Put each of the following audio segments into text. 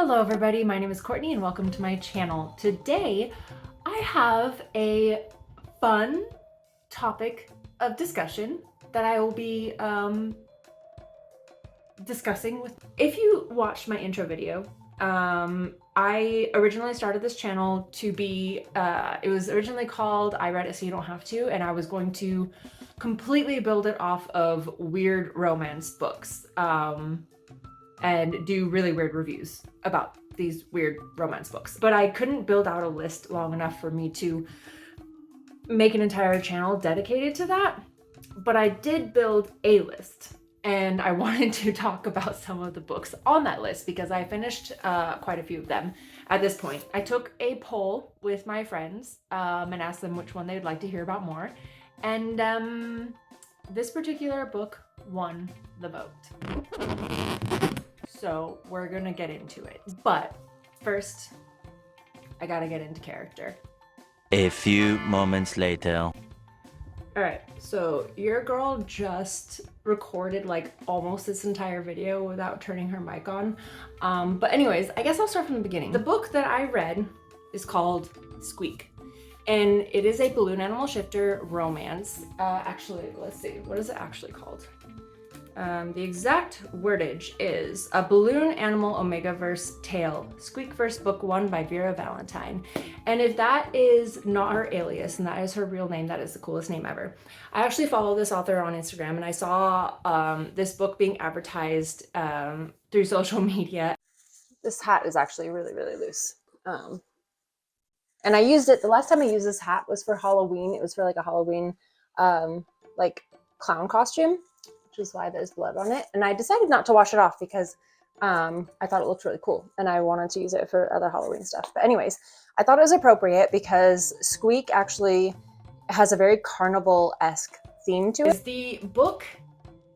Hello everybody, my name is Courtney and welcome to my channel. Today I have a fun topic of discussion that I will be discussing with. If you watched my intro video, I originally started this channel to be, it was originally called I Read It So You Don't Have To, and I was going to completely build it off of weird romance books. And do really weird reviews about these weird romance books. But I couldn't build out a list long enough for me to make an entire channel dedicated to that. But I did build a list, and I wanted to talk about some of the books on that list because I finished quite a few of them at this point. I took a poll with my friends and asked them which one they'd like to hear about more. And this particular book won the vote. So we're gonna get into it. But first, I gotta get into character. A few moments later. Alright, so your girl just recorded like almost this entire video without turning her mic on. But anyways, I guess I'll start from the beginning. The book that I read is called Squeak. And it is a balloon animal shifter romance. Actually, let's see, what is it actually called? The exact wordage is a balloon animal Omegaverse tale, Squeakverse book 1 by Vera Valentine. And if that is not her alias and that is her real name, that is the coolest name ever. I actually follow this author on Instagram and I saw this book being advertised through social media. This hat is actually really, really loose. And I used it, the last time I used this hat was for Halloween. It was for like a Halloween like clown costume, which is why there's blood on it. And I decided not to wash it off because I thought it looked really cool and I wanted to use it for other Halloween stuff. But anyways, I thought it was appropriate because Squeak actually has a very carnival-esque theme to it. The book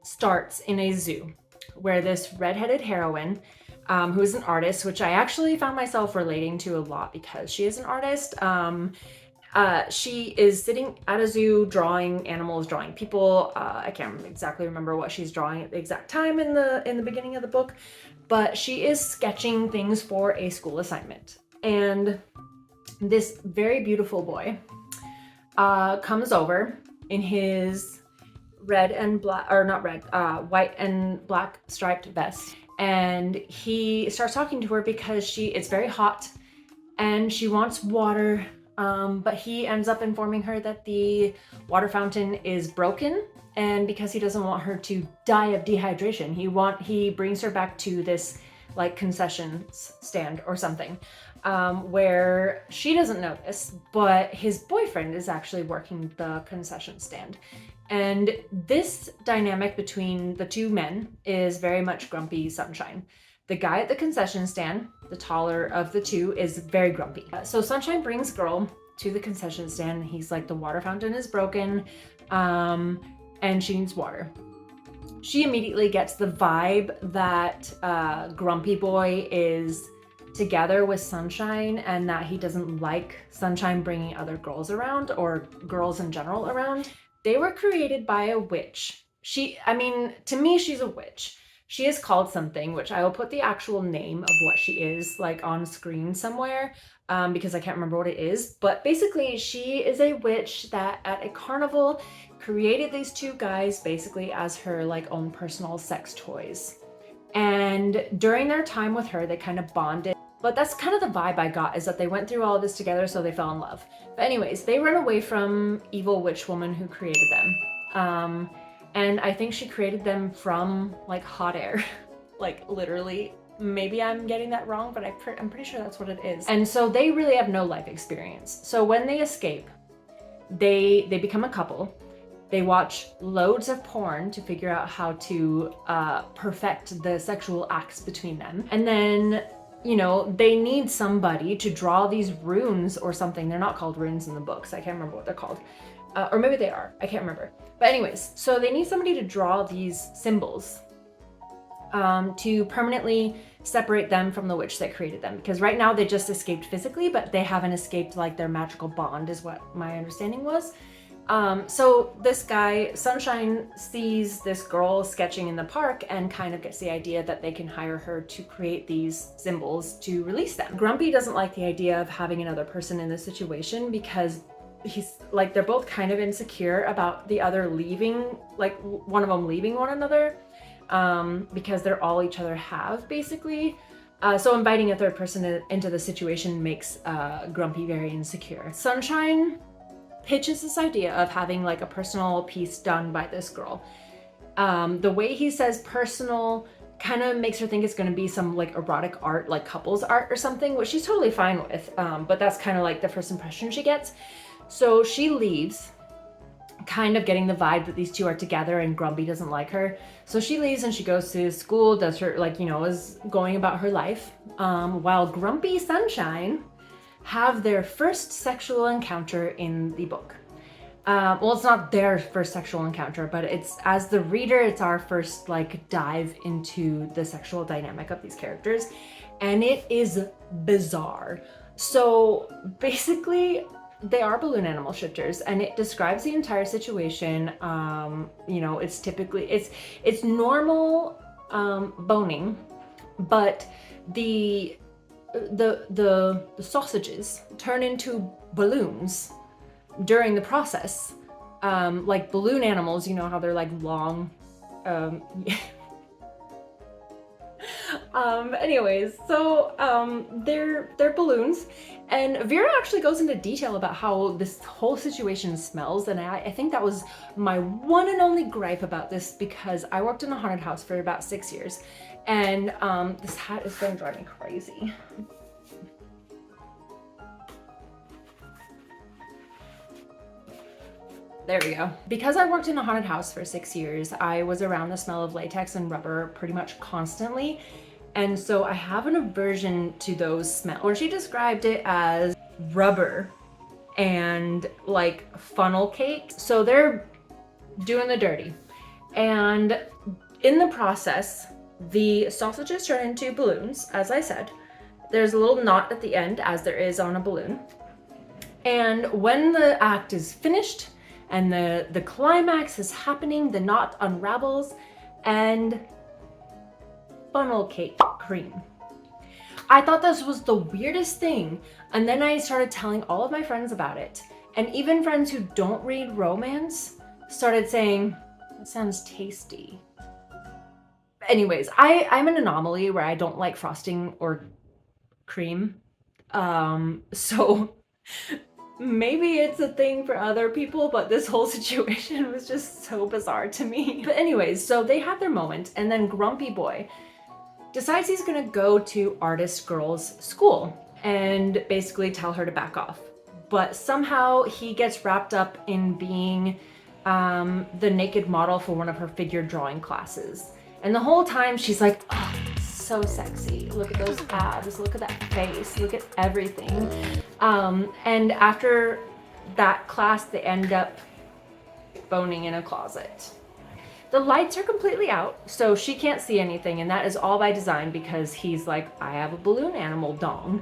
starts in a zoo where this redheaded heroine, who is an artist, which I actually found myself relating to a lot because she is an artist. She is sitting at a zoo drawing animals, drawing people. I can't exactly remember what she's drawing at the exact time in the beginning of the book, but she is sketching things for a school assignment. And this very beautiful boy comes over in his red and black, or not red, white and black striped vest. And he starts talking to her because it's very hot and she wants water. But he ends up informing her that the water fountain is broken, and because he doesn't want her to die of dehydration, he brings her back to this like concession stand or something, where she doesn't notice, but his boyfriend is actually working the concession stand. And this dynamic between the two men is very much grumpy Sunshine. The guy at the concession stand, the taller of the two, is very grumpy. So Sunshine brings girl to the concession stand. He's like, the water fountain is broken, and she needs water. She immediately gets the vibe that grumpy boy is together with Sunshine and that he doesn't like Sunshine bringing other girls around, or girls in general around. They were created by a witch. To me, she's a witch. She is called something, which I will put the actual name of what she is like on screen somewhere, because I can't remember what it is. But basically, she is a witch that at a carnival created these two guys basically as her like own personal sex toys. And during their time with her, they kind of bonded. But that's kind of the vibe I got, is that they went through all of this together, so they fell in love. But anyways, they run away from evil witch woman who created them. And I think she created them from like hot air, like literally. Maybe I'm getting that wrong, but I'm pretty sure that's what it is. And so they really have no life experience. So when they escape, they become a couple. They watch loads of porn to figure out how to perfect the sexual acts between them. And then, you know, they need somebody to draw these runes or something. They're not called runes in the books. I can't remember what they're called. Or maybe they are, I can't remember. But anyways, so they need somebody to draw these symbols to permanently separate them from the witch that created them. Because right now they just escaped physically, but they haven't escaped like their magical bond, is what my understanding was. So this guy, Sunshine, sees this girl sketching in the park and kind of gets the idea that they can hire her to create these symbols to release them. Grumpy doesn't like the idea of having another person in this situation because he's like, they're both kind of insecure about the other leaving, like one of them leaving one another, because they're all each other have, basically. So inviting a third person into the situation makes Grumpy very insecure. Sunshine pitches this idea of having like a personal piece done by this girl. The way he says personal kind of makes her think it's going to be some like erotic art, like couples art or something, which she's totally fine with. But that's kind of like the first impression she gets. So she leaves, kind of getting the vibe that these two are together, and Grumpy doesn't like her. So she leaves and she goes to school, does her, like, you know, is going about her life. While Grumpy Sunshine have their first sexual encounter in the book. Well, it's not their first sexual encounter, but it's, as the reader, it's our first like dive into the sexual dynamic of these characters, and it is bizarre. So basically, they are balloon animal shifters, and it describes the entire situation. You know, it's typically, it's normal boning, but the sausages turn into balloons during the process. Like balloon animals, you know how they're like long. Anyways, so they're balloons, and Vera actually goes into detail about how this whole situation smells, and I think that was my one and only gripe about this, because I worked in a haunted house for about 6 years, and this hat is going to drive me crazy. There we go. Because I worked in a haunted house for 6 years, I was around the smell of latex and rubber pretty much constantly. And so I have an aversion to those smells. When she described it as rubber and like funnel cake, so they're doing the dirty. And in the process, the sausages turn into balloons, as I said. There's a little knot at the end, as there is on a balloon. And when the act is finished and the climax is happening, the knot unravels and funnel cake cream. I thought this was the weirdest thing, and then I started telling all of my friends about it, and even friends who don't read romance started saying, "That sounds tasty." Anyways, I'm an anomaly where I don't like frosting or cream, so maybe it's a thing for other people, but this whole situation was just so bizarre to me. But anyways, so they have their moment, and then Grumpy Boy decides he's gonna go to artist girl's school and basically tell her to back off. But somehow he gets wrapped up in being the naked model for one of her figure drawing classes. And the whole time she's like, "Oh, so sexy. Look at those abs, look at that face, look at everything." And after that class, they end up boning in a closet. The lights are completely out, so she can't see anything, and that is all by design because he's like, "I have a balloon animal dong."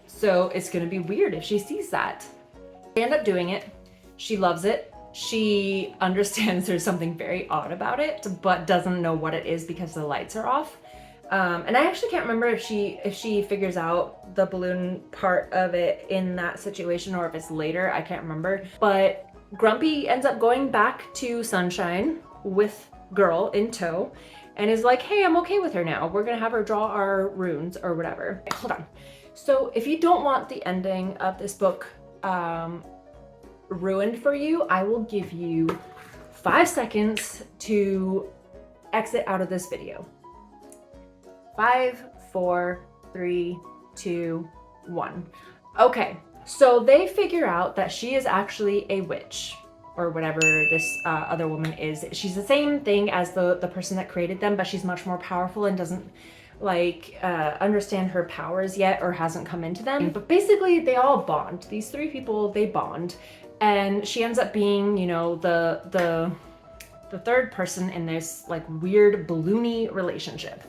So it's gonna be weird if she sees that. They end up doing it. She loves it. She understands there's something very odd about it, but doesn't know what it is because the lights are off. And I actually can't remember if she figures out the balloon part of it in that situation or if it's later. I can't remember. But Grumpy ends up going back to Sunshine with Girl in tow and is like, "Hey, I'm okay with her now. We're gonna have her draw our runes or whatever." Hold on. So if you don't want the ending of this book ruined for you, I will give you 5 seconds to exit out of this video. 5, 4, 3, 2, 1. Okay, so they figure out that she is actually a witch, or whatever this other woman is. She's the same thing as the person that created them, but she's much more powerful and doesn't like understand her powers yet, or hasn't come into them. But basically they all bond. These 3 people, they bond, and she ends up being, you know, the third person in this like weird balloony relationship.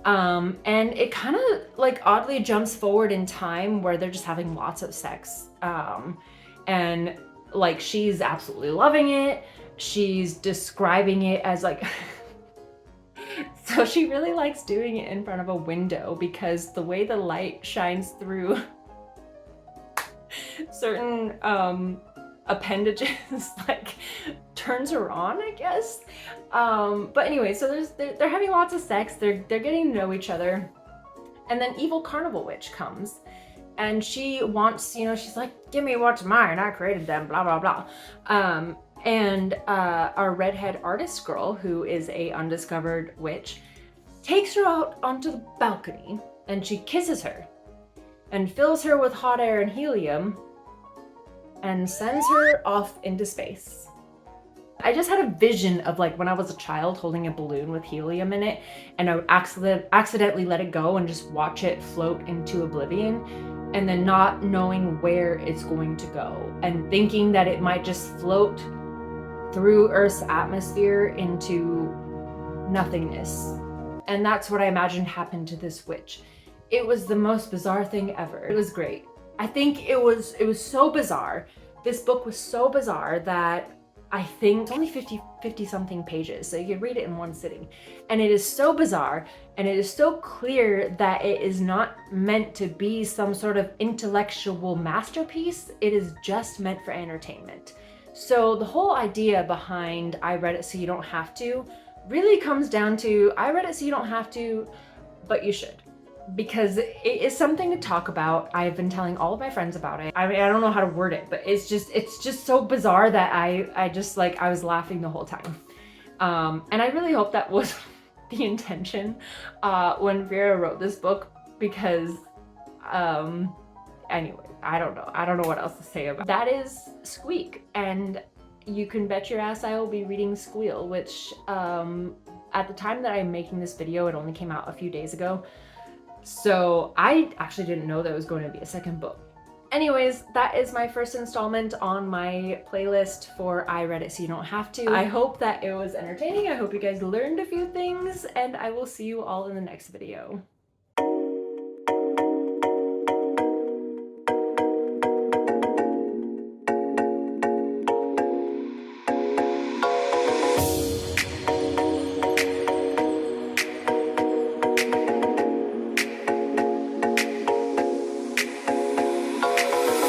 And it kind of like oddly jumps forward in time where they're just having lots of sex. And Like, she's absolutely loving it. She's describing it as like so she really likes doing it in front of a window because the way the light shines through certain appendages like turns her on, I guess. But anyway, so they're having lots of sex, they're getting to know each other, and then evil carnival witch comes and she wants, you know, she's like, give me what's mine, I created them, blah blah blah. And our redhead artist girl, who is a undiscovered witch, takes her out onto the balcony and she kisses her and fills her with hot air and helium and sends her off into space. I just had a vision of like when I was a child holding a balloon with helium in it, and I accidentally let it go and just watch it float into oblivion, and then not knowing where it's going to go and thinking that it might just float through Earth's atmosphere into nothingness. And that's what I imagined happened to this witch. It was the most bizarre thing ever. It was great. I think it was so bizarre. This book was so bizarre that I think it's only 50 something pages, so you can read it in one sitting. And it is so bizarre, and it is so clear that it is not meant to be some sort of intellectual masterpiece. It is just meant for entertainment. So the whole idea behind I read it so you don't have to really comes down to, I read it so you don't have to, but you should. Because it is something to talk about. I've been telling all of my friends about it. I mean, I don't know how to word it, but it's just so bizarre that I just like, I was laughing the whole time. And I really hope that was the intention when Vera wrote this book, because anyway, I don't know what else to say about it. That is Squeak, and you can bet your ass I will be reading Squeal, which at the time that I'm making this video, it only came out a few days ago. So I actually didn't know there was going to be a second book. Anyways, that is my first installment on my playlist for I Read It So You Don't Have To. I hope that it was entertaining. I hope you guys learned a few things, and I will see you all in the next video.